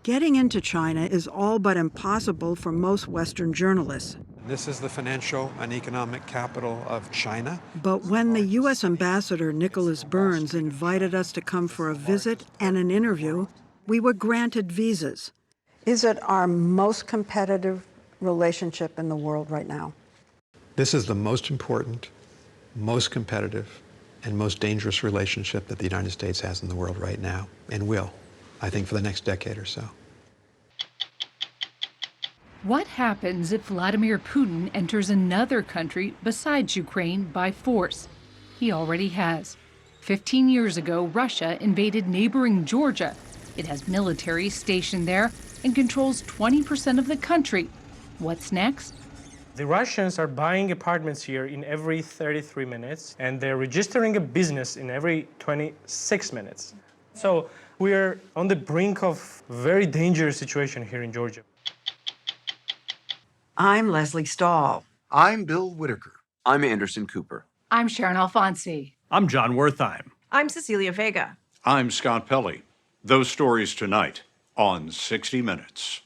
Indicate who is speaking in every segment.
Speaker 1: Getting into China is all but impossible for most Western journalists.
Speaker 2: This is the financial and economic capital of China.
Speaker 1: But when the U.S. Ambassador Nicholas Burns invited us to come for a visit and an interview, we were granted visas. Is it our most competitive relationship in the world right now?
Speaker 2: This is the most important, most competitive, and most dangerous relationship that the United States has in the world right now, and will, I think, for the next decade or so.
Speaker 3: What happens if Vladimir Putin enters another country besides Ukraine by force? He already has. 15 years ago, Russia invaded neighboring Georgia. It has military stationed there and controls 20% of the country. What's next?
Speaker 4: The Russians are buying apartments here in every 33 minutes, and they're registering a business in every 26 minutes. So we're on the brink of a very dangerous situation here in Georgia.
Speaker 1: I'm Leslie Stahl.
Speaker 5: I'm Bill Whitaker.
Speaker 6: I'm Anderson Cooper.
Speaker 3: I'm Sharon Alfonsi.
Speaker 7: I'm John Wertheim.
Speaker 8: I'm Cecilia Vega.
Speaker 9: I'm Scott Pelley. Those stories tonight on 60 Minutes.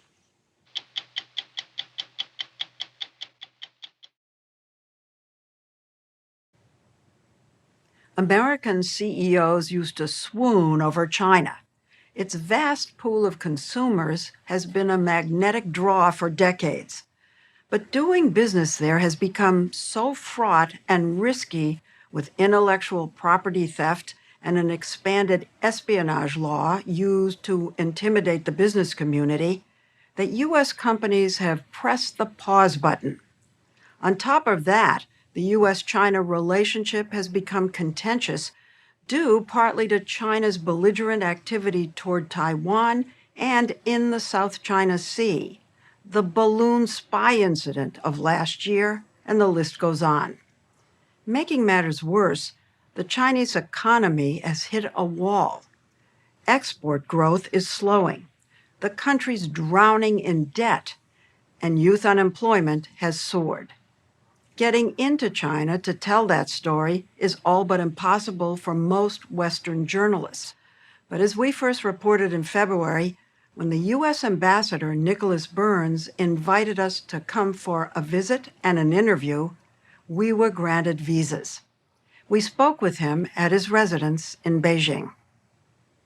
Speaker 1: American CEOs used to swoon over China. Its vast pool of consumers has been a magnetic draw for decades. But doing business there has become so fraught and risky with intellectual property theft and an expanded espionage law used to intimidate the business community that U.S. companies have pressed the pause button. On top of that, the U.S. China relationship has become contentious due partly to China's belligerent activity toward Taiwan and in the South China Sea, the balloon spy incident of last year, and the list goes on. Making matters worse, the Chinese economy has hit a wall. Export growth is slowing. The country's drowning in debt, and youth unemployment has soared. Getting into China to tell that story is all but impossible for most Western journalists. But as we first reported in February, when the U.S. Ambassador Nicholas Burns invited us to come for a visit and an interview, we were granted visas. We spoke with him at his residence in Beijing.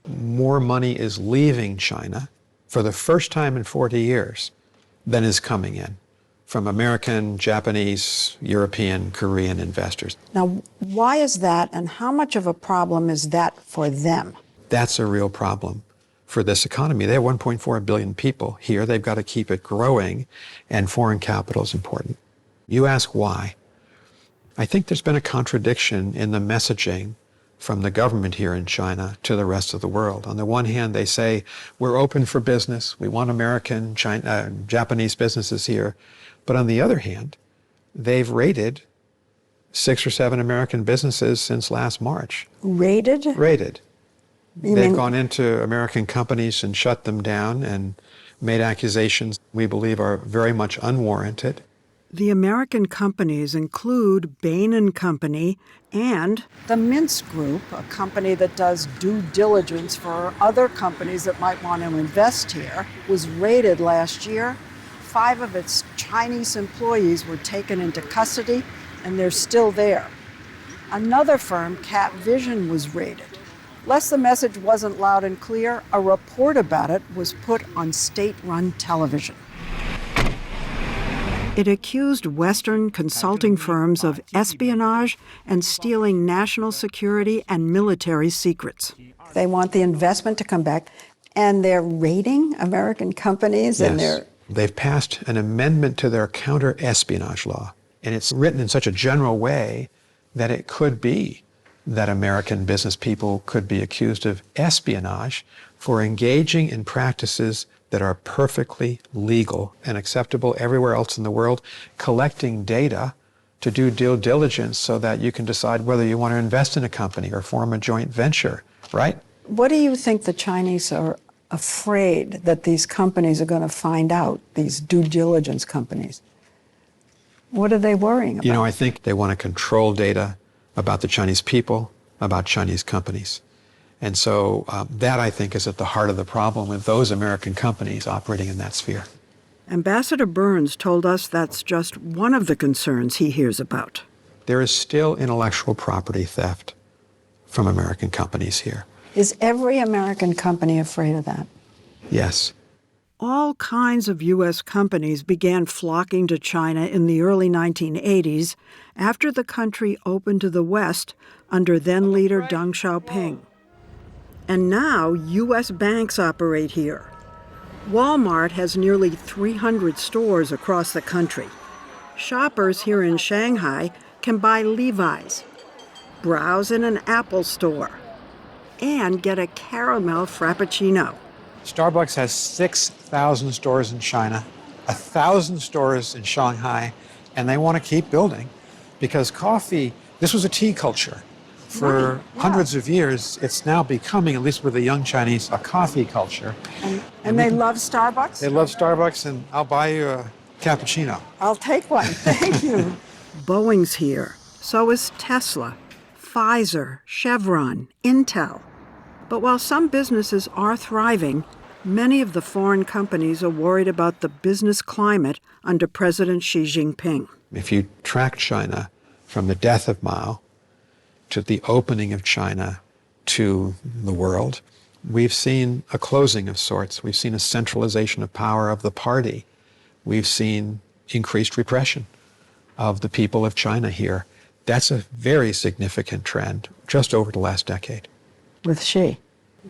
Speaker 2: More money is leaving China for the first time in 40 years than is coming in from American, Japanese, European, Korean investors.
Speaker 1: Now, why is that, and how much of a problem is that for them?
Speaker 2: That's a real problem for this economy. They have 1.4 billion people here. They've got to keep it growing, and foreign capital is important. You ask why. I think there's been a contradiction in the messaging from the government here in China to the rest of the world. On the one hand, they say, we're open for business. We want American, Japanese businesses here. But on the other hand, they've raided 6 or 7 American businesses since last March.
Speaker 1: Raided?
Speaker 2: Raided.
Speaker 1: You
Speaker 2: They've
Speaker 1: mean
Speaker 2: gone into American companies and shut them down and made accusations we believe are very much unwarranted.
Speaker 1: The American companies include Bain & Company and the Mintz Group, a company that does due diligence for other companies that might want to invest here, was raided last year. 5 of its Chinese employees were taken into custody, and they're still there. Another firm, Cat Vision, was raided. Lest the message wasn't loud and clear, a report about it was put on state-run television. It accused Western consulting firms of espionage and stealing national security and military secrets. They want the investment to come back, and they're raiding American companies,
Speaker 2: Yes.
Speaker 1: and they're...
Speaker 2: They've passed an amendment to their counter-espionage law, and it's written in such a general way that it could be that American business people could be accused of espionage for engaging in practices that are perfectly legal and acceptable everywhere else in the world, collecting data to do due diligence so that you can decide whether you want to invest in a company or form a joint venture, right?
Speaker 1: What do you think the Chinese are afraid that these companies are going to find out, these due diligence companies? What are they worrying about?
Speaker 2: You know, I think they want to control data about the Chinese people, about Chinese companies. And so that, I think, is at the heart of the problem with those American companies operating in that sphere.
Speaker 1: Ambassador Burns told us that's just one of the concerns he hears about.
Speaker 2: There is still intellectual property theft from American companies here.
Speaker 1: Is every American company afraid of that?
Speaker 2: Yes.
Speaker 1: All kinds of U.S. companies began flocking to China in the early 1980s after the country opened to the West under then-leader Deng Xiaoping. And now U.S. banks operate here. Walmart has nearly 300 stores across the country. Shoppers here in Shanghai can buy Levi's, browse in an Apple store, and get a caramel frappuccino.
Speaker 2: Starbucks has 6,000 stores in China, 1,000 stores in Shanghai, and they want to keep building because coffee, this was a tea culture. For hundreds of years, it's now becoming, at least with the young Chinese, a coffee culture.
Speaker 1: And they love Starbucks?
Speaker 2: They love Starbucks, and I'll buy you a cappuccino.
Speaker 1: I'll take one. Thank you. Boeing's here. So is Tesla, Pfizer, Chevron, Intel. But while some businesses are thriving, many of the foreign companies are worried about the business climate under President Xi Jinping.
Speaker 2: If you track China from the death of Mao to the opening of China to the world, we've seen a closing of sorts. We've seen a centralization of power of the party. We've seen increased repression of the people of China here. That's a very significant trend just over the last decade.
Speaker 1: With Xi.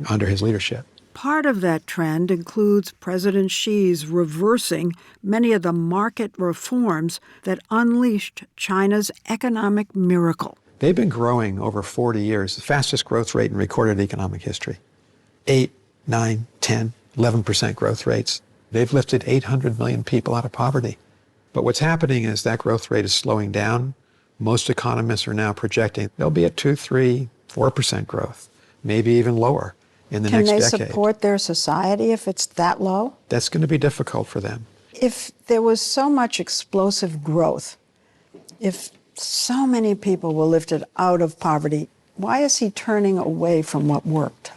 Speaker 2: Under his leadership.
Speaker 1: Part of that trend includes President Xi's reversing many of the market reforms that unleashed China's economic miracle.
Speaker 2: They've been growing over 40 years, the fastest growth rate in recorded economic history. 8, 9, 10, 11% growth rates. They've lifted 800 million people out of poverty. But what's happening is that growth rate is slowing down. Most economists are now projecting they'll be at 2, 3, 4% growth, maybe even lower in the next decade.
Speaker 1: Can they support their society if it's that low?
Speaker 2: That's going to be difficult for them.
Speaker 1: If there was so much explosive growth, if so many people were lifted out of poverty, why is he turning away from what worked?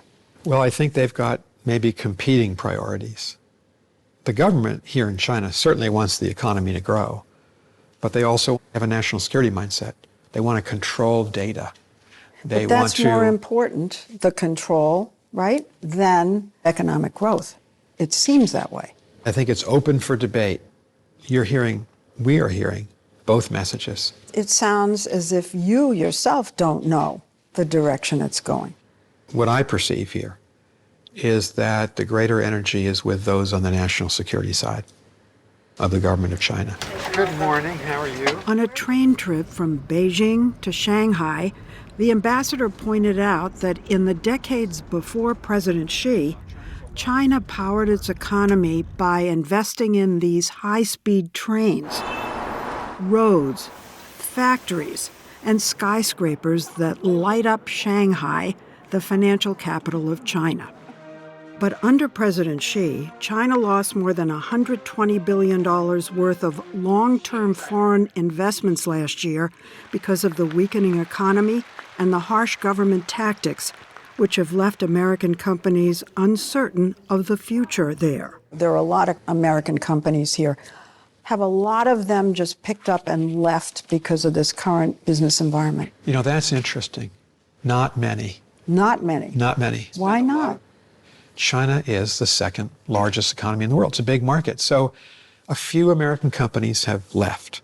Speaker 2: Well, I think they've got maybe competing priorities. The government here in China certainly wants the economy to grow, but they also have a national security mindset. They want to control data.
Speaker 1: But that's more important, the control, right, than economic growth. It seems that way.
Speaker 2: I think it's open for debate. We are hearing both messages.
Speaker 1: It sounds as if you yourself don't know the direction it's going.
Speaker 2: What I perceive here is that the greater energy is with those on the national security side of the government of China. Good morning, how are you?
Speaker 1: On a train trip from Beijing to Shanghai, the ambassador pointed out that in the decades before President Xi, China powered its economy by investing in these high-speed trains, roads, factories, and skyscrapers that light up Shanghai, the financial capital of China. But under President Xi, China lost more than $120 billion worth of long-term foreign investments last year because of the weakening economy and the harsh government tactics, which have left American companies uncertain of the future there. There are a lot of American companies here. Have a lot of them just picked up and left because of this current business environment?
Speaker 2: You know, that's interesting. Not many.
Speaker 1: Not many?
Speaker 2: Not many.
Speaker 1: Why not?
Speaker 2: China is the second largest economy in the world. It's a big market. So a few American companies have left,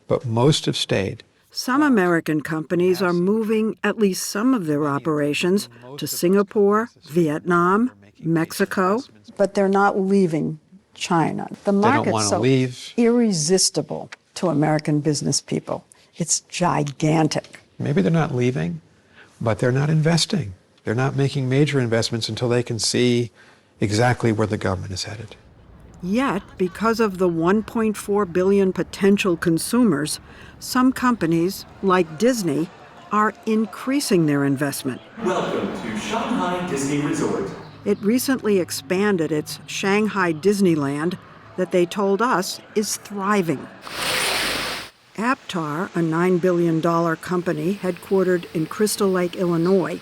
Speaker 2: but most have stayed.
Speaker 1: Some American companies are moving at least some of their operations to Singapore, Vietnam, Mexico, but they're not leaving China. The market's so irresistible to American business people. It's gigantic.
Speaker 2: Maybe they're not leaving, but they're not investing. They're not making major investments until they can see exactly where the government is headed.
Speaker 1: Yet, because of the 1.4 billion potential consumers, some companies, like Disney, are increasing their investment.
Speaker 5: Welcome to Shanghai Disney Resort.
Speaker 1: It recently expanded its Shanghai Disneyland that they told us is thriving. Aptar, a $9 billion company headquartered in Crystal Lake, Illinois,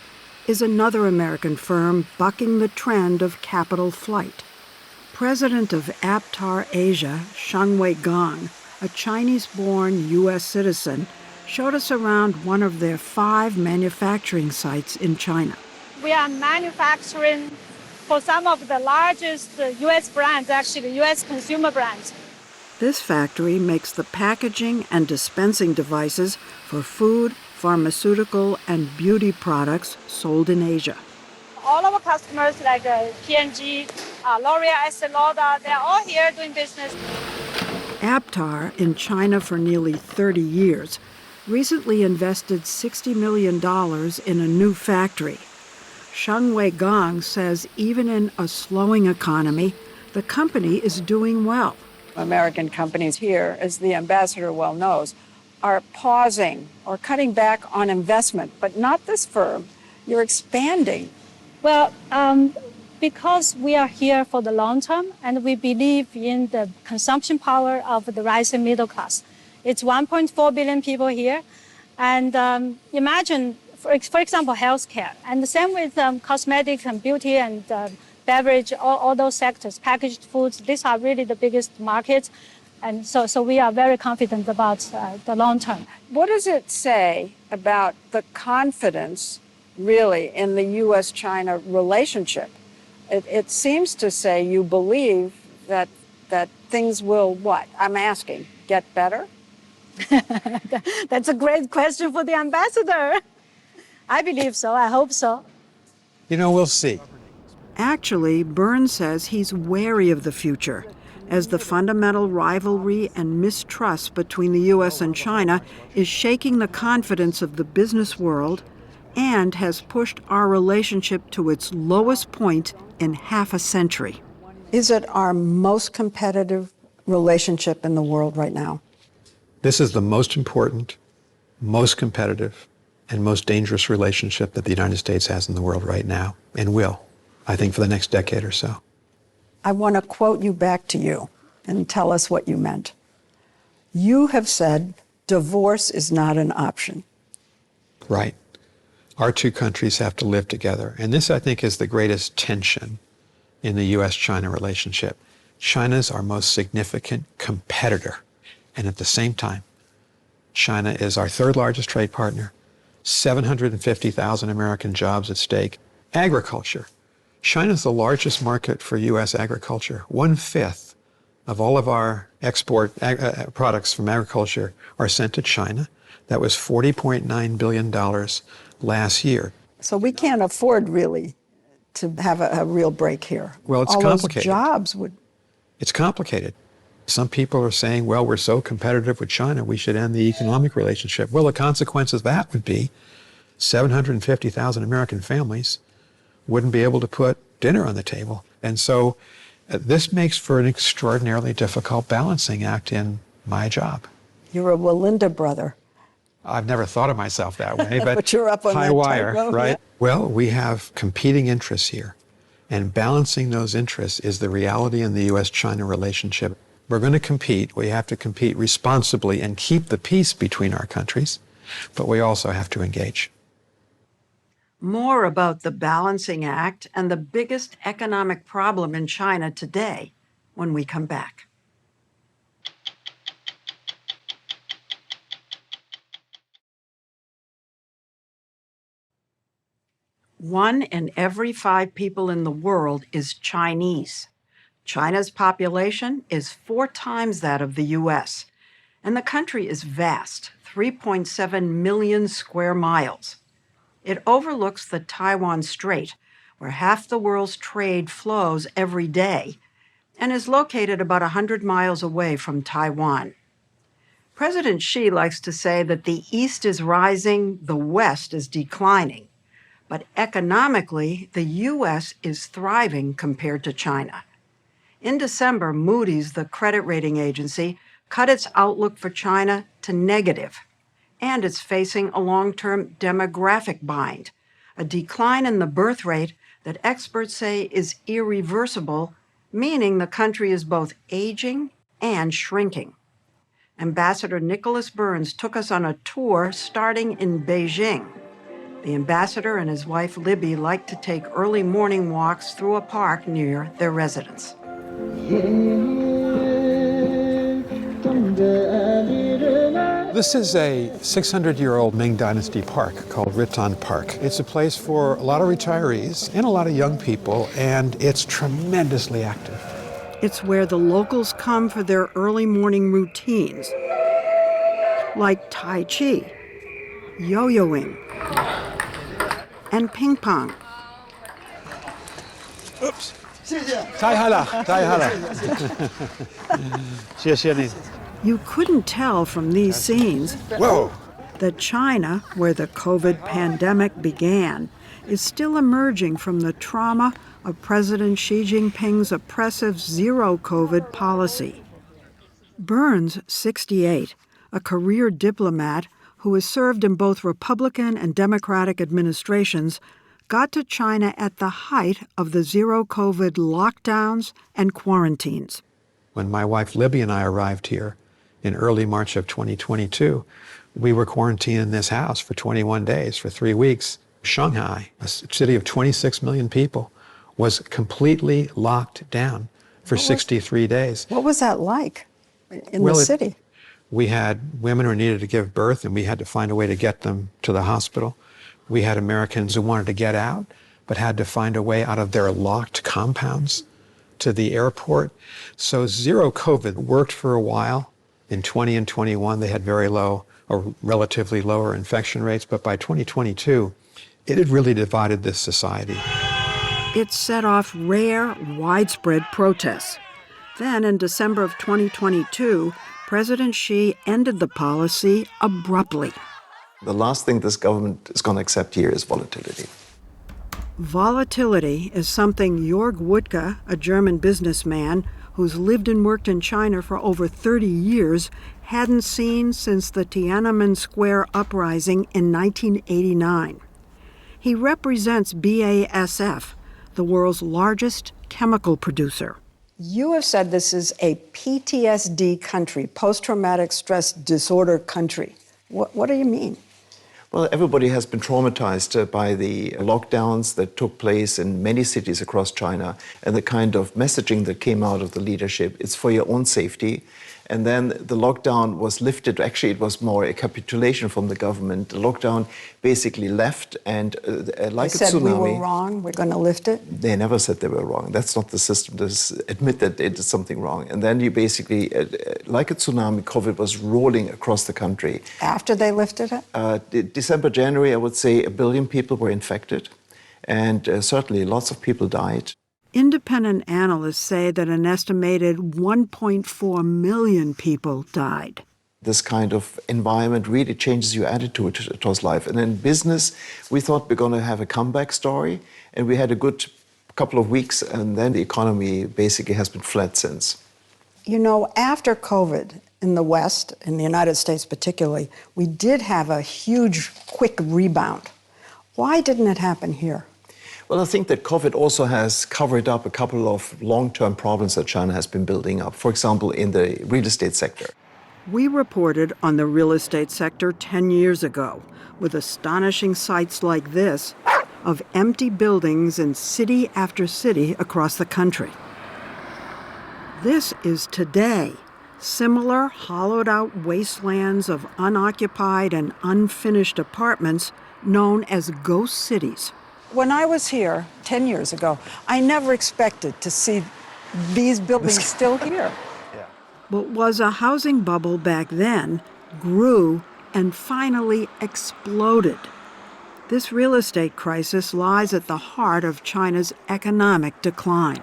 Speaker 1: is another American firm bucking the trend of capital flight. President of Aptar Asia, Shangwei Gong, a Chinese-born U.S. citizen, showed us around one of their 5 manufacturing sites in China.
Speaker 6: We are manufacturing for some of the largest U.S. brands, actually U.S. consumer brands.
Speaker 1: This factory makes the packaging and dispensing devices for food, pharmaceutical, and beauty products sold in Asia.
Speaker 6: All our customers like P&G, L'Oreal, Estée Lauder, they're all here doing business.
Speaker 1: Aptar, in China for nearly 30 years, recently invested $60 million in a new factory. Shangwei Gong says even in a slowing economy, the company is doing well.
Speaker 7: American companies here, as the ambassador well knows, are pausing or cutting back on investment, but not this firm. You're expanding.
Speaker 6: Well, because we are here for the long term and we believe in the consumption power of the rising middle class. It's 1.4 billion people here. And imagine, for example, healthcare. And the same with cosmetics and beauty and beverage, all those sectors, packaged foods, these are really the biggest markets. And so we are very confident about the long term.
Speaker 7: What does it say about the confidence, really, in the U.S. China relationship? It seems to say you believe that things will what? I'm asking, get better?
Speaker 6: That's a great question for the ambassador. I believe so. I hope so.
Speaker 2: You know, we'll see.
Speaker 1: Actually, Burns says he's wary of the future, as the fundamental rivalry and mistrust between the U.S. and China is shaking the confidence of the business world and has pushed our relationship to its lowest point in half a century.
Speaker 7: Is it our most competitive relationship in the world right now?
Speaker 2: This is the most important, most competitive, and most dangerous relationship that the United States has in the world right now, and will, I think, for the next decade or so.
Speaker 7: I want to quote you back to you and tell us what you meant. You have said divorce is not an option.
Speaker 2: Right. Our two countries have to live together. And this, I think, is the greatest tension in the U.S. China relationship. China's our most significant competitor. And at the same time, China is our 3rd largest trade partner, 750,000 American jobs at stake. Agriculture. China's the largest market for U.S. agriculture. 1/5 of all of our export products from agriculture are sent to China. That was $40.9 billion last year.
Speaker 7: So we can't afford really to have a real break here.
Speaker 2: Well, it's
Speaker 7: all
Speaker 2: complicated.
Speaker 7: Those jobs would.
Speaker 2: It's complicated. Some people are saying, well, we're so competitive with China, we should end the economic relationship. Well, the consequence of that would be 750,000 American families wouldn't be able to put dinner on the table. And so this makes for an extraordinarily difficult balancing act in my job.
Speaker 7: You're a Walinda brother.
Speaker 2: I've never thought of myself that way,
Speaker 7: But you're up on
Speaker 2: high
Speaker 7: that
Speaker 2: wire,
Speaker 7: tightrope,
Speaker 2: right?
Speaker 7: yeah.
Speaker 2: Well, we have competing interests here, and balancing those interests is the reality in the U.S.-China relationship. We're going to compete. We have to compete responsibly and keep the peace between our countries, but we also have to engage.
Speaker 1: More about the balancing act and the biggest economic problem in China today when we come back. One in every 5 people in the world is Chinese. China's population is 4 times that of the U.S., and the country is vast, 3.7 million square miles. It overlooks the Taiwan Strait, where half the world's trade flows every day, and is located about 100 miles away from Taiwan. President Xi likes to say that the East is rising, the West is declining. But economically, the U.S. is thriving compared to China. In December, Moody's, the credit rating agency, cut its outlook for China to negative, and it's facing a long-term demographic bind, a decline in the birth rate that experts say is irreversible, meaning the country is both aging and shrinking. Ambassador Nicholas Burns took us on a tour starting in Beijing. The ambassador and his wife Libby like to take early morning walks through a park near their residence.
Speaker 2: This is a 600-year-old Ming Dynasty park called Riton Park. It's a place for a lot of retirees and a lot of young people, and it's tremendously active.
Speaker 1: It's where the locals come for their early morning routines, like Tai Chi, yo-yoing, and ping pong.
Speaker 2: Oops. 太好了，太好了。谢谢你。
Speaker 1: You couldn't tell from these scenes that China, where the COVID pandemic began, is still emerging from the trauma of President Xi Jinping's oppressive zero-COVID policy. Burns, 68, a career diplomat who has served in both Republican and Democratic administrations, got to China at the height of the zero-COVID lockdowns and quarantines.
Speaker 2: When my wife Libby and I arrived here in early March of 2022, we were quarantined in this house for 21 days, for 3 weeks. Shanghai, a city of 26 million people, was completely locked down for 63 days.
Speaker 7: What was that like in the city?
Speaker 2: We had women who needed to give birth, and we had to find a way to get them to the hospital. We had Americans who wanted to get out, but had to find a way out of their locked compounds to the airport. So zero COVID worked for a while. In 20 and 21, they had very low or relatively lower infection rates, but by 2022, it had really divided this society.
Speaker 1: It set off rare, widespread protests. Then, in December of 2022, President Xi ended the policy abruptly.
Speaker 8: The last thing this government is going to accept here is volatility.
Speaker 1: Volatility is something Jörg Wuttke, a German businessman who's lived and worked in China for over 30 years, hadn't seen since the Tiananmen Square uprising in 1989. He represents BASF, the world's largest chemical producer.
Speaker 7: You have said this is a PTSD country, post-traumatic stress disorder country. What do you mean?
Speaker 8: Well, everybody has been traumatized by the lockdowns that took place in many cities across China and the kind of messaging that came out of the leadership. It's for your own safety. And then the lockdown was lifted. Actually, it was more a capitulation from the government. The lockdown basically left, and like a tsunami.
Speaker 7: They said we were wrong, we're going to lift it?
Speaker 8: They never said they were wrong. That's not the system. They admit that they did something wrong. And then you basically, like a tsunami, COVID was rolling across the country.
Speaker 7: After they lifted it?
Speaker 8: December, January, I would say 1 billion people were infected. And certainly lots of people died.
Speaker 1: Independent analysts say that an estimated 1.4 million people died.
Speaker 8: This kind of environment really changes your attitude towards life. And in business, we thought we're going to have a comeback story, and we had a good couple of weeks, and then the economy basically has been flat since.
Speaker 7: You know, after COVID in the West, in the United States particularly, we did have a huge, quick rebound. Why didn't it happen here?
Speaker 8: Well, I think that COVID also has covered up a couple of long-term problems that China has been building up, for example, in the real estate sector.
Speaker 1: We reported on the real estate sector 10 years ago with astonishing sights like this of empty buildings in city after city across the country. This is today. Similar hollowed-out wastelands of unoccupied and unfinished apartments known as ghost cities.
Speaker 7: When I was here 10 years ago, I never expected to see these buildings still here.
Speaker 1: What was a housing bubble back then grew and finally exploded. This real estate crisis lies at the heart of China's economic decline.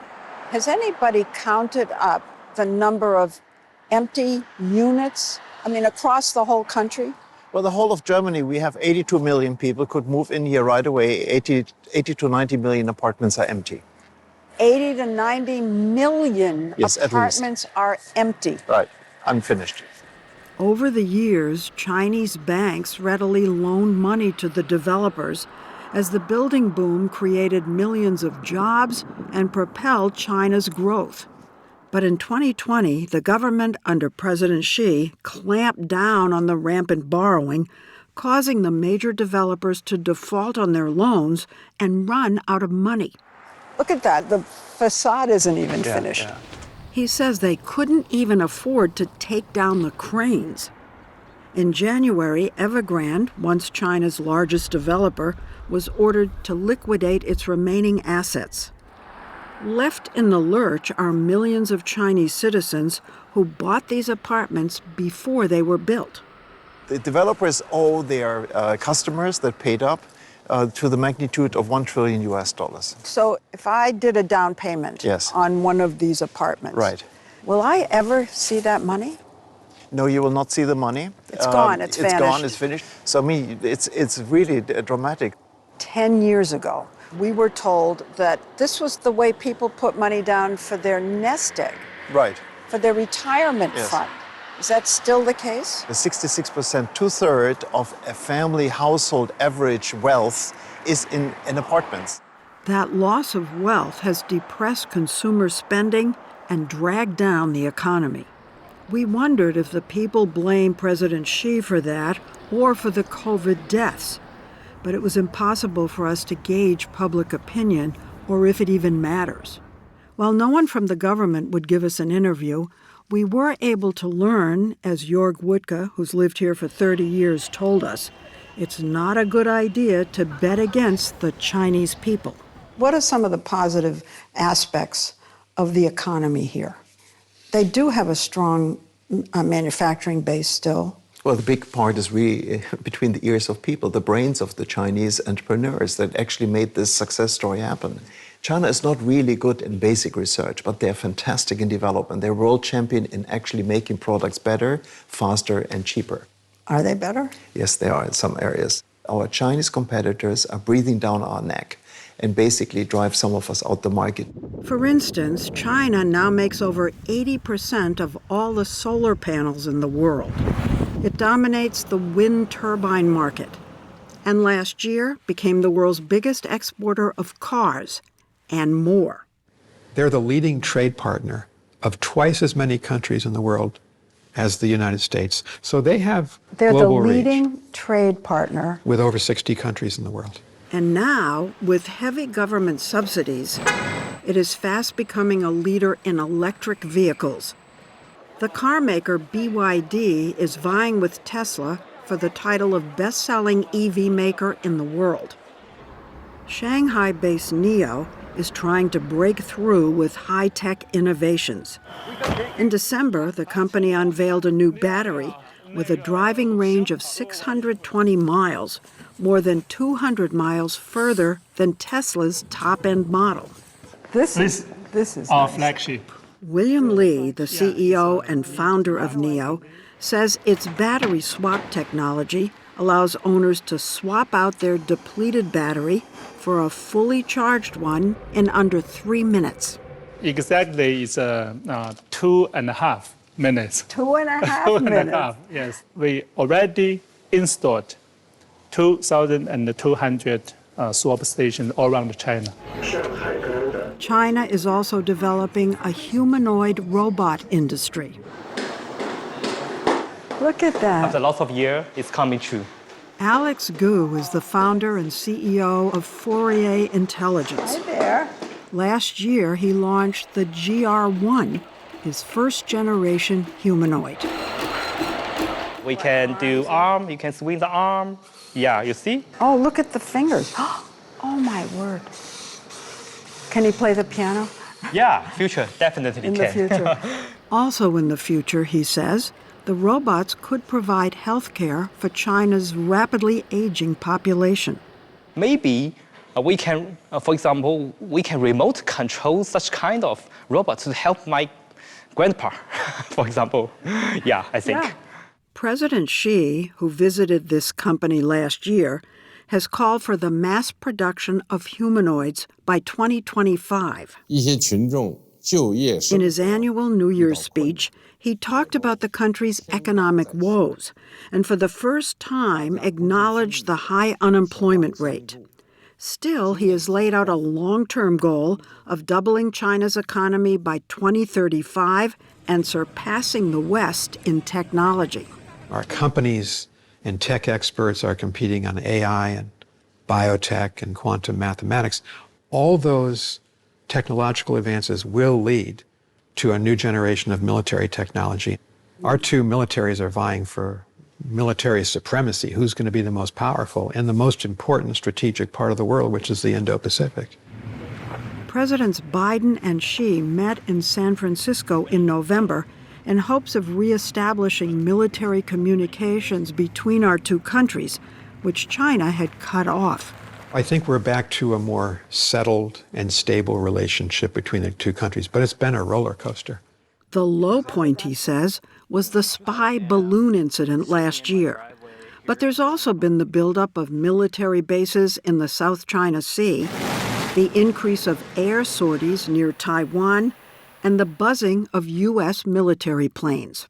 Speaker 7: Has anybody counted up the number of empty units, across the whole country?
Speaker 8: Well, the whole of Germany, we have 82 million people could move in here right away. 80 to 90 million apartments are empty.
Speaker 7: 80 to 90 million
Speaker 8: Yes,
Speaker 7: apartments are empty.
Speaker 8: Right, unfinished.
Speaker 1: Over the years, Chinese banks readily loaned money to the developers as the building boom created millions of jobs and propelled China's growth. But in 2020, the government under President Xi clamped down on the rampant borrowing, causing the major developers to default on their loans and run out of money.
Speaker 7: Look at that. The facade isn't even finished.
Speaker 4: Yeah.
Speaker 1: He says they couldn't even afford to take down the cranes. In January, Evergrande, once China's largest developer, was ordered to liquidate its remaining assets. Left in the lurch are millions of Chinese citizens who bought these apartments before they were built.
Speaker 8: The developers owe their customers that paid up to the magnitude of $1 trillion US.
Speaker 7: So if I did a down payment
Speaker 8: Yes.
Speaker 7: on one of these apartments,
Speaker 8: Right.
Speaker 7: will I ever see that money?
Speaker 8: No, you will not see the money.
Speaker 7: It's gone, it's
Speaker 8: It's
Speaker 7: vanished.
Speaker 8: gone, it's finished. So I mean, it's really dramatic.
Speaker 7: 10 years ago, we were told that this was the way people put money down for their nest egg,
Speaker 8: Right.
Speaker 7: for their retirement
Speaker 8: Yes.
Speaker 7: fund. Is that still the case?
Speaker 8: The 66%, two-thirds of a family household average wealth is in apartments.
Speaker 1: That loss of wealth has depressed consumer spending and dragged down the economy. We wondered if the people blame President Xi for that or for the COVID deaths. But it was impossible for us to gauge public opinion or if it even matters. While no one from the government would give us an interview, we were able to learn, as Jörg Wuttke, who's lived here for 30 years, told us, it's not a good idea to bet against the Chinese people. What are some of the positive aspects of the economy here? They do have a strong manufacturing base still.
Speaker 8: Well, the big part is really between the ears of people, the brains of the Chinese entrepreneurs that actually made this success story happen. China is not really good in basic research, but they're fantastic in development. They're world champion in actually making products better, faster, and cheaper.
Speaker 1: Are they better?
Speaker 8: Yes, they are in some areas. Our Chinese competitors are breathing down our neck and basically drive some of us out the market.
Speaker 1: For instance, China now makes over 80% of all the solar panels in the world. It dominates the wind turbine market, and last year became the world's biggest exporter of cars and more.
Speaker 2: They're the leading trade partner of twice as many countries in the world as the United States. So they have global reach
Speaker 1: trade partner.
Speaker 2: with over 60 countries in the world.
Speaker 1: And now, with heavy government subsidies, it is fast becoming a leader in electric vehicles. The car maker BYD is vying with Tesla for the title of best-selling EV maker in the world. Shanghai-based NIO is trying to break through with high-tech innovations. In December, the company unveiled a new battery with a driving range of 620 miles, more than 200 miles further than Tesla's top-end model.
Speaker 7: This is
Speaker 4: Our
Speaker 7: nice.
Speaker 4: flagship.
Speaker 1: William Li, the CEO and founder of NIO, says its battery swap technology allows owners to swap out their depleted battery for a fully charged one in under 3 minutes.
Speaker 10: Exactly, it's 2.5 minutes.
Speaker 7: 2.5
Speaker 10: 2.5,
Speaker 7: minutes.
Speaker 10: yes. We already installed 2,200 swap stations all around China.
Speaker 1: China is also developing a humanoid robot industry.
Speaker 7: Look at that.
Speaker 11: After lots of years, it's coming true.
Speaker 1: Alex Gu is the founder and CEO of Fourier Intelligence.
Speaker 7: Hi there.
Speaker 1: Last year, he launched the GR1, his first-generation humanoid.
Speaker 11: We can do arm, you can swing the arm. Yeah, you see?
Speaker 7: Oh, look at the fingers. Oh, my word. Can he play the piano?
Speaker 11: Yeah, future, definitely
Speaker 7: In
Speaker 11: can.
Speaker 7: the future.
Speaker 1: Also in the future, he says, the robots could provide health care for China's rapidly aging population.
Speaker 11: Maybe we can, for example, we can remote control such kind of robots to help my grandpa, for example. Yeah, I think.
Speaker 7: Yeah.
Speaker 1: President Xi, who visited this company last year, has called for the mass production of humanoids by 2025. In his annual New Year's speech, he talked about the country's economic woes and for the first time acknowledged the high unemployment rate. Still, he has laid out a long-term goal of doubling China's economy by 2035 and surpassing the West in technology.
Speaker 2: Our companies and tech experts are competing on AI and biotech and quantum mathematics. All those technological advances will lead to a new generation of military technology. Our two militaries are vying for military supremacy. Who's going to be the most powerful in the most important strategic part of the world, which is the Indo-Pacific?
Speaker 1: Presidents Biden and Xi met in San Francisco in November in hopes of reestablishing military communications between our two countries, which China had cut off.
Speaker 2: I think we're back to a more settled and stable relationship between the two countries, but it's been a roller coaster.
Speaker 1: The low point, he says, was the spy balloon incident last year. But there's also been the buildup of military bases in the South China Sea, the increase of air sorties near Taiwan, and the buzzing of U.S. military planes.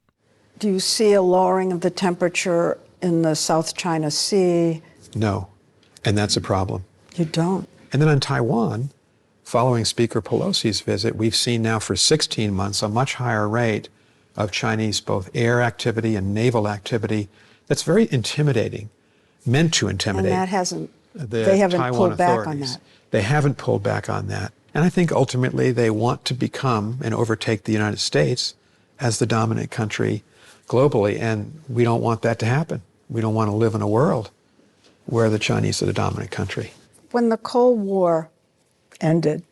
Speaker 1: Do you see a lowering of the temperature in the South China Sea?
Speaker 2: No, and that's a problem.
Speaker 1: You don't?
Speaker 2: And then on Taiwan, following Speaker Pelosi's visit, we've seen now for 16 months a much higher rate of Chinese both air activity and naval activity that's very intimidating, meant to intimidate.
Speaker 1: And that hasn't, they haven't
Speaker 2: Taiwan
Speaker 1: pulled back
Speaker 2: authorities.
Speaker 1: on that.
Speaker 2: They haven't pulled back on that. And I think ultimately they want to become and overtake the United States as the dominant country globally, and we don't want that to happen. We don't want to live in a world where the Chinese are the dominant country.
Speaker 7: When the Cold War ended,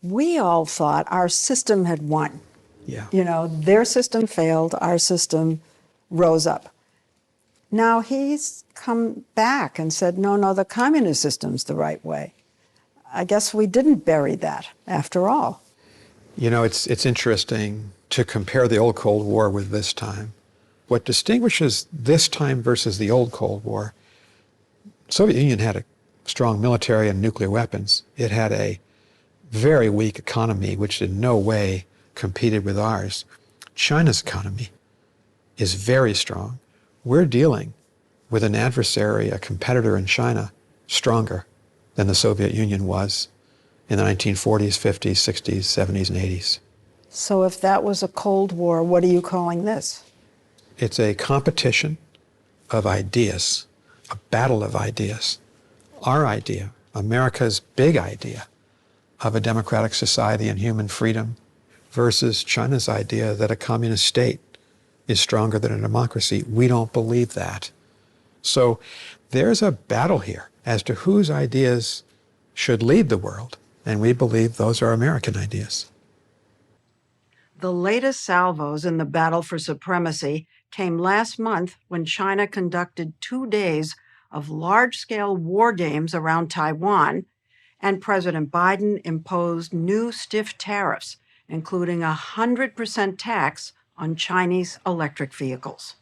Speaker 7: we all thought our system had won.
Speaker 2: Yeah.
Speaker 7: You know, their system failed, our system rose up. Now he's come back and said, no, the communist system's the right way. I guess we didn't bury that after all.
Speaker 2: You know, it's interesting to compare the old Cold War with this time. What distinguishes this time versus the old Cold War, the Soviet Union had a strong military and nuclear weapons. It had a very weak economy, which in no way competed with ours. China's economy is very strong. We're dealing with an adversary, a competitor in China, stronger than the Soviet Union was in the 1940s, 50s, 60s, 70s, and 80s.
Speaker 7: So if that was a Cold War, what are you calling this?
Speaker 2: It's a competition of ideas, a battle of ideas. Our idea, America's big idea of a democratic society and human freedom versus China's idea that a communist state is stronger than a democracy. We don't believe that. So there's a battle here as to whose ideas should lead the world, and we believe those are American ideas.
Speaker 1: The latest salvos in the battle for supremacy came last month when China conducted 2 days of large-scale war games around Taiwan, and President Biden imposed new stiff tariffs, including a 100% tax on Chinese electric vehicles.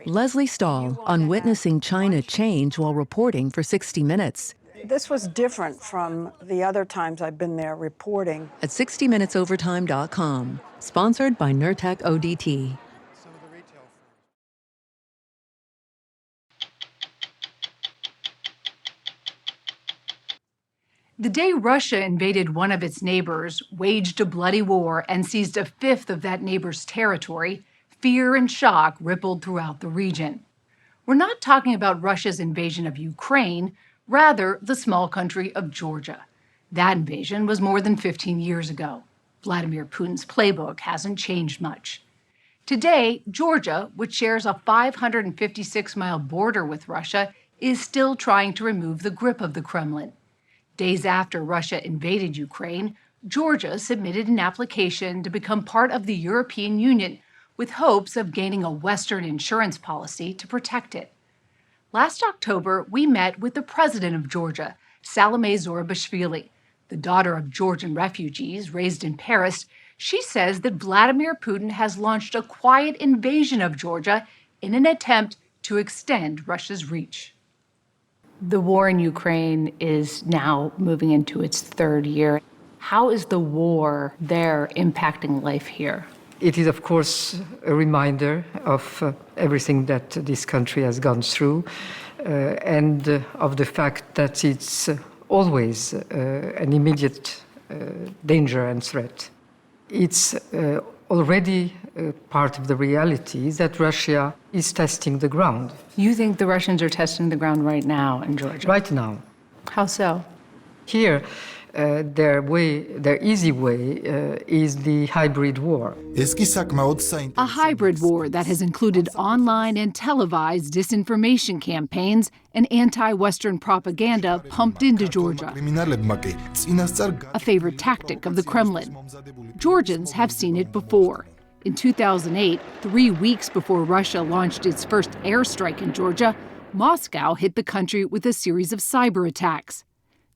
Speaker 12: Leslie Stahl on witnessing China change while reporting for 60 Minutes.
Speaker 7: This was different from the other times I've been there reporting.
Speaker 12: At 60minutesovertime.com, sponsored by Nurtec ODT.
Speaker 3: The day Russia invaded one of its neighbors, waged a bloody war, and seized a fifth of that neighbor's territory, fear and shock rippled throughout the region. We're not talking about Russia's invasion of Ukraine, rather the small country of Georgia. That invasion was more than 15 years ago. Vladimir Putin's playbook hasn't changed much. Today, Georgia, which shares a 556-mile border with Russia, is still trying to remove the grip of the Kremlin. Days after Russia invaded Ukraine, Georgia submitted an application to become part of the European Union with hopes of gaining a Western insurance policy to protect it. Last October, we met with the president of Georgia, Salome Zurabishvili. The daughter of Georgian refugees raised in Paris, she says that Vladimir Putin has launched a quiet invasion of Georgia in an attempt to extend Russia's reach. The war in Ukraine is now moving into its third year. How is the war there impacting life here?
Speaker 13: It is, of course, a reminder of everything that this country has gone through and of the fact that it's always an immediate danger and threat. It's already part of the reality that Russia is testing the ground.
Speaker 3: You think the Russians are testing the ground right now in Georgia?
Speaker 13: Right now.
Speaker 3: How so?
Speaker 13: Here, their easy way is the hybrid war.
Speaker 14: A hybrid war that has included online and televised disinformation campaigns and anti-Western propaganda pumped into Georgia, a favorite tactic of the Kremlin. Georgians have seen it before. In 2008, 3 weeks before Russia launched its first airstrike in Georgia, Moscow hit the country with a series of cyber attacks.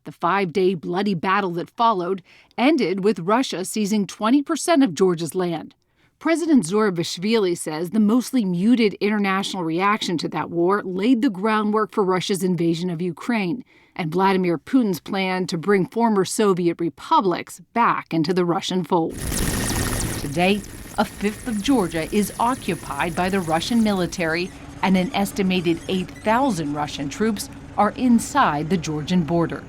Speaker 14: The 5-day bloody battle that followed ended with Russia seizing 20% of Georgia's land. President Zurabishvili says the mostly muted international reaction to that war laid the groundwork for Russia's invasion of Ukraine and Vladimir Putin's plan to bring former Soviet republics back into the Russian fold. Today, a fifth of Georgia is occupied by the Russian military, and an estimated 8,000 Russian troops are inside the Georgian border.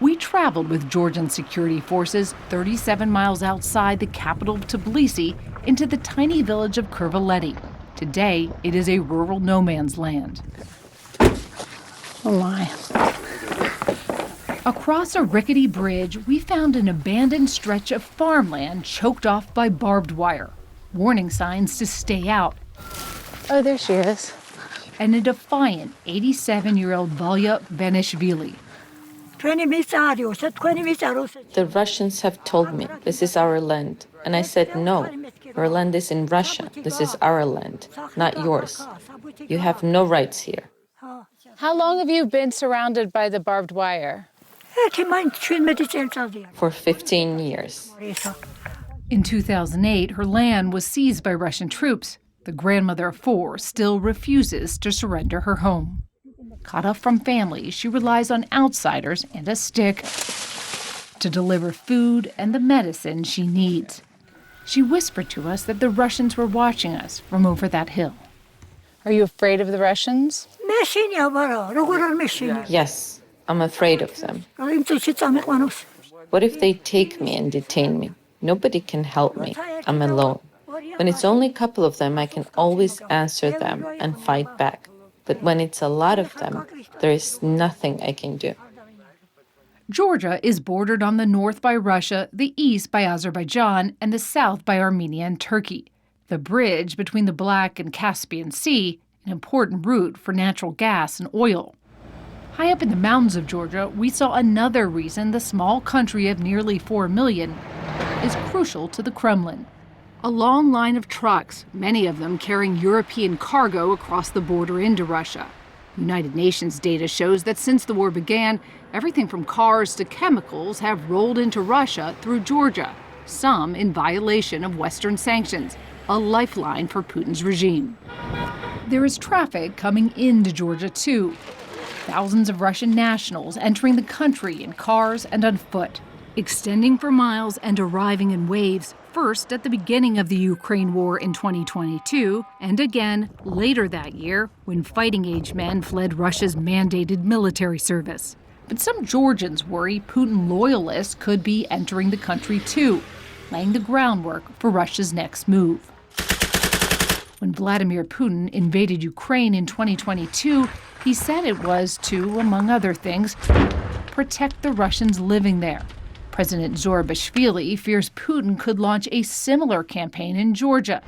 Speaker 14: We traveled with Georgian security forces 37 miles outside the capital of Tbilisi into the tiny village of Kurvaleti. Today, it is a rural no man's land.
Speaker 3: Oh my. Across a rickety bridge, we found an abandoned stretch of farmland choked off by barbed wire. Warning signs to stay out.
Speaker 15: Oh, there she is.
Speaker 3: And a defiant 87-year-old Valya Benishvili.
Speaker 15: The Russians have told me this is our land. And I said, no, our land is in Russia. This is our land, not yours. You have no rights here.
Speaker 16: How long have you been surrounded by the barbed wire?
Speaker 15: For 15 years.
Speaker 3: In 2008, her land was seized by Russian troops. The grandmother of 4 still refuses to surrender her home. Cut off from family, she relies on outsiders and a stick to deliver food and the medicine she needs. She whispered to us that the Russians were watching us from over that hill.
Speaker 16: Are you afraid of the Russians?
Speaker 15: Yes, I'm afraid of them. What if they take me and detain me? Nobody can help me. I'm alone. When it's only a couple of them, I can always answer them and fight back. But when it's a lot of them, there is nothing I can do.
Speaker 3: Georgia is bordered on the north by Russia, the east by Azerbaijan, and the south by Armenia and Turkey. The bridge between the Black and Caspian Sea, an important route for natural gas and oil. High up in the mountains of Georgia, we saw another reason the small country of nearly 4 million is crucial to the Kremlin. A long line of trucks, many of them carrying European cargo across the border into Russia. United Nations data shows that since the war began, everything from cars to chemicals have rolled into Russia through Georgia, some in violation of Western sanctions, a lifeline for Putin's regime. There is traffic coming into Georgia, too. Thousands of Russian nationals entering the country in cars and on foot, extending for miles and arriving in waves, first at the beginning of the Ukraine war in 2022, and again later that year when fighting-age men fled Russia's mandated military service. But some Georgians worry Putin loyalists could be entering the country too, laying the groundwork for Russia's next move. When Vladimir Putin invaded Ukraine in 2022, he said it was to, among other things, protect the Russians living there. President Zurabishvili fears Putin could launch a similar campaign in Georgia.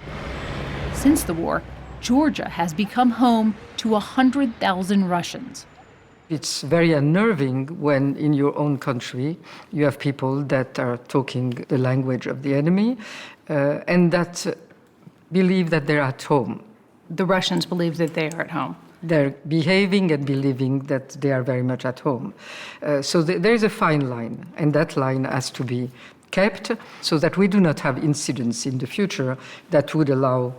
Speaker 3: Since the war, Georgia has become home to 100,000 Russians.
Speaker 13: It's very unnerving when in your own country you have people that are talking the language of the enemy and that believe that they're at home.
Speaker 3: The Russians believe that they are at home.
Speaker 13: They're behaving and believing that they are very much at home. So there's a fine line, and that line has to be kept so that we do not have incidents in the future that would allow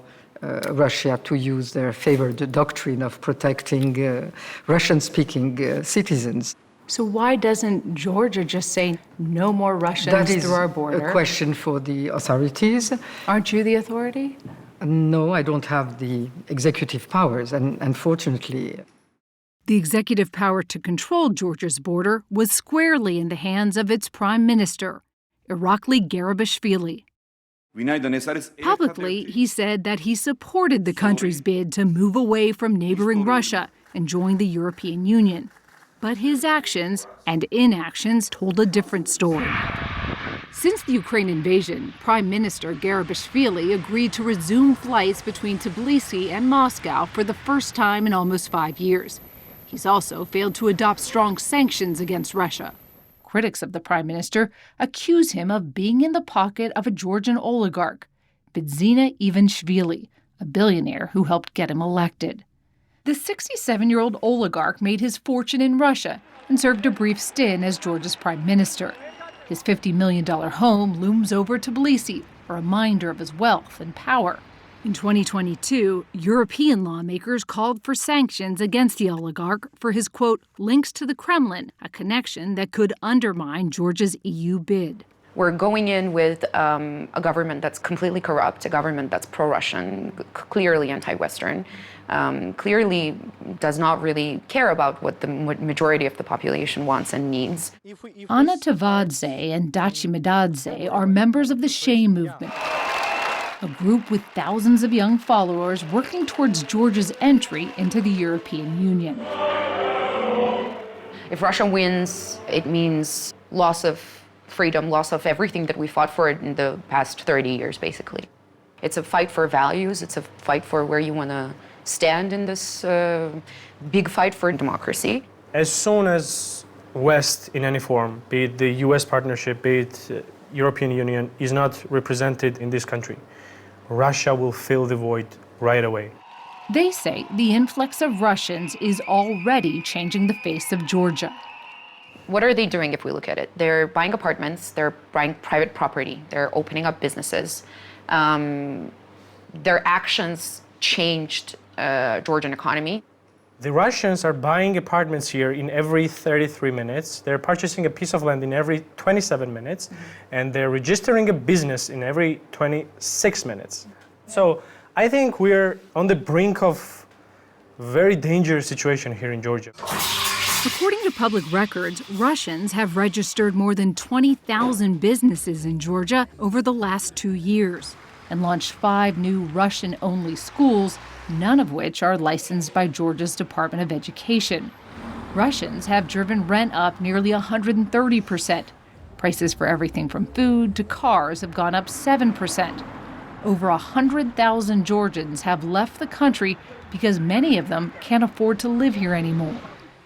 Speaker 13: Russia to use their favored doctrine of protecting Russian-speaking citizens.
Speaker 3: So why doesn't Georgia just say no more Russians through our border?
Speaker 13: That is a question for the authorities.
Speaker 3: Aren't you the authority?
Speaker 13: No, I don't have the executive powers, and unfortunately.
Speaker 14: The executive power to control Georgia's border was squarely in the hands of its prime minister, Irakli Garibashvili. Publicly, he said that he supported the country's bid to move away from neighboring Russia and join the European Union. But his actions and inactions told a different story. Since the Ukraine invasion, Prime Minister Garibashvili agreed to resume flights between Tbilisi and Moscow for the first time in almost 5 years. He's also failed to adopt strong sanctions against Russia. Critics of the prime minister accuse him of being in the pocket of a Georgian oligarch, Bidzina Ivanishvili, a billionaire who helped get him elected. The 67-year-old oligarch made his fortune in Russia and served a brief stint as Georgia's prime minister. His $50 million home looms over Tbilisi, a reminder of his wealth and power. In 2022, European lawmakers called for sanctions against the oligarch for his, quote, links to the Kremlin, a connection that could undermine Georgia's EU bid.
Speaker 17: We're going in with a government that's completely corrupt, a government that's pro-Russian, clearly anti-Western, clearly does not really care about what the majority of the population wants and needs.
Speaker 14: Anna Tavadze and Dachi Medadze are members of the Shea movement, a group with thousands of young followers working towards Georgia's entry into the European Union.
Speaker 17: If Russia wins, it means loss of freedom, loss of everything that we fought for in the past 30 years, basically. It's a fight for values. It's a fight for where you want to stand in this big fight for democracy.
Speaker 4: As soon as West in any form, be it the U.S. partnership, be it European Union, is not represented in this country, Russia will fill the void right away.
Speaker 14: They say the influx of Russians is already changing the face of Georgia.
Speaker 17: What are they doing if we look at it? They're buying apartments, they're buying private property, they're opening up businesses. Their actions changed Georgian economy.
Speaker 4: The Russians are buying apartments here in every 33 minutes. They're purchasing a piece of land in every 27 minutes, and they're registering a business in every 26 minutes. So I think we're on the brink of a very dangerous situation here in Georgia.
Speaker 14: According to public records, Russians have registered more than 20,000 businesses in Georgia over the last 2 years and launched 5 new Russian-only schools, none of which are licensed by Georgia's Department of Education. Russians have driven rent up nearly 130%. Prices for everything from food to cars have gone up 7%. Over 100,000 Georgians have left the country because many of them can't afford to live here anymore.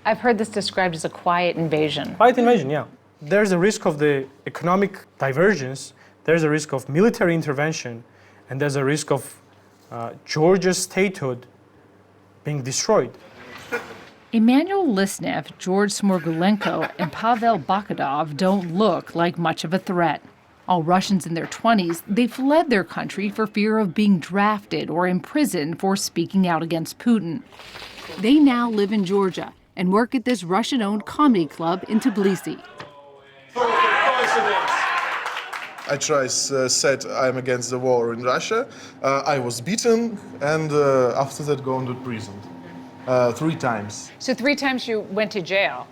Speaker 16: I've heard this described as a quiet invasion.
Speaker 4: Quiet invasion, yeah. There's a risk of the economic divergence, there's a risk of military intervention, and there's a risk of Georgia's statehood being destroyed.
Speaker 14: Emmanuel Lisnev, George Smorgulenko, and Pavel Bakadov don't look like much of a threat. All Russians in their 20s, they fled their country for fear of being drafted or imprisoned for speaking out against Putin. They now live in Georgia and work at this Russian-owned comedy club in Tbilisi.
Speaker 18: I twice said I'm against the war in Russia. I was beaten, and after that gone to prison 3 times.
Speaker 16: So 3 times you went to jail?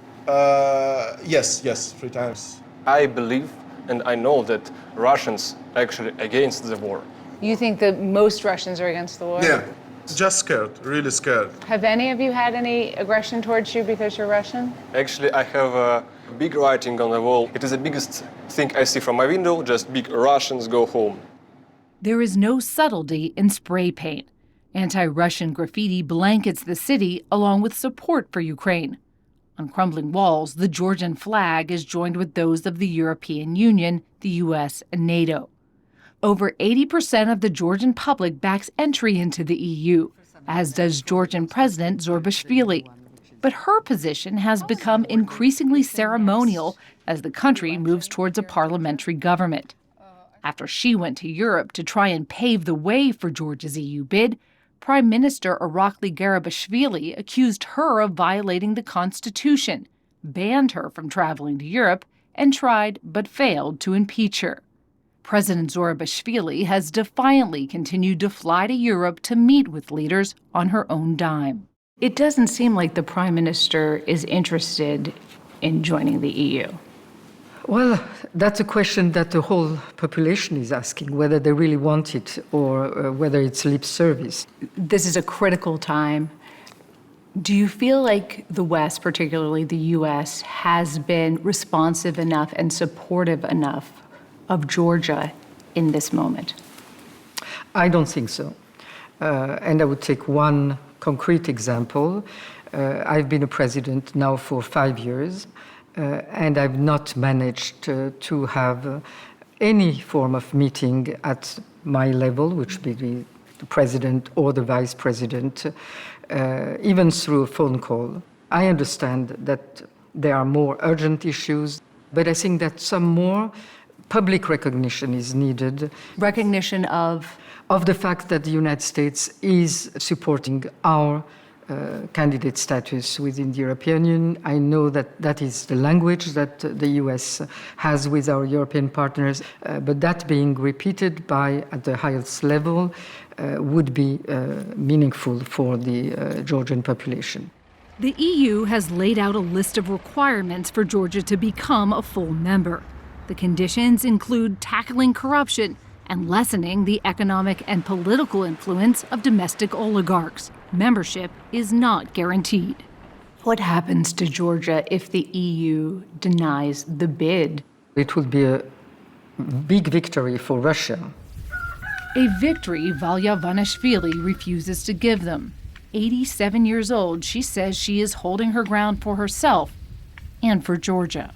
Speaker 18: Yes, 3 times.
Speaker 19: I believe and I know that Russians are actually against the war.
Speaker 16: You think that most Russians are against the war?
Speaker 18: Yeah, just scared, really scared.
Speaker 16: Have any of you had any aggression towards you because you're Russian?
Speaker 19: Actually, I have a big writing on the wall. It is the biggest thing I see from my window, just big Russians go home.
Speaker 14: There is no subtlety in spray paint. Anti-Russian graffiti blankets the city along with support for Ukraine. On crumbling walls, the Georgian flag is joined with those of the European Union, the U.S., and NATO. Over 80% of the Georgian public backs entry into the EU, as does Georgian President Zurabishvili. But her position has become increasingly ceremonial as the country moves towards a parliamentary government. After she went to Europe to try and pave the way for Georgia's EU bid, Prime Minister Irakli Garibashvili accused her of violating the Constitution, banned her from traveling to Europe, and tried but failed to impeach her. President Zurabishvili has defiantly continued to fly to Europe to meet with leaders on her own dime. It doesn't seem like the Prime Minister is interested in joining the EU.
Speaker 13: Well, that's a question that the whole population is asking, whether they really want it or whether it's lip service.
Speaker 3: This is a critical time. Do you feel like the West, particularly the U.S., has been responsive enough and supportive enough of Georgia in this moment?
Speaker 13: I don't think so. And I would take one concrete example. I've been a president now for 5 years, and I've not managed to have any form of meeting at my level, which would be the president or the vice president, even through a phone call. I understand that there are more urgent issues, but I think that some more public recognition is needed.
Speaker 3: Recognition of
Speaker 13: the fact that the United States is supporting our candidate status within the European Union. I know that that is the language that the US has with our European partners, but that being repeated at the highest level would be meaningful for the Georgian population.
Speaker 3: The EU has laid out a list of requirements for Georgia to become a full member. The conditions include tackling corruption and lessening the economic and political influence of domestic oligarchs. Membership is not guaranteed. What happens to Georgia if the EU denies the bid?
Speaker 13: It would be a big victory for Russia.
Speaker 3: A victory Valya Vanashvili refuses to give them. 87 years old, she says she is holding her ground for herself and for Georgia.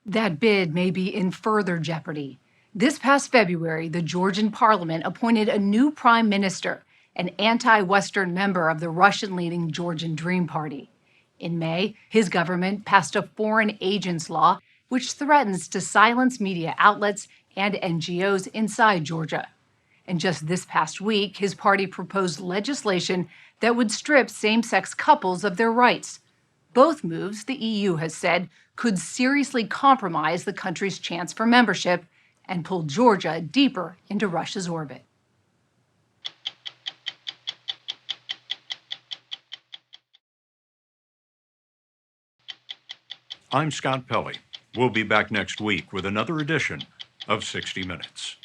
Speaker 3: That bid may be in further jeopardy. This past February, the Georgian parliament appointed a new prime minister, an anti-Western member of the Russian-leading Georgian Dream Party. In May, his government passed a foreign agents law which threatens to silence media outlets and NGOs inside Georgia. And just this past week, his party proposed legislation that would strip same-sex couples of their rights. Both moves, the EU has said, could seriously compromise the country's chance for membership and pull Georgia deeper into Russia's orbit.
Speaker 9: I'm Scott Pelley. We'll be back next week with another edition of 60 Minutes.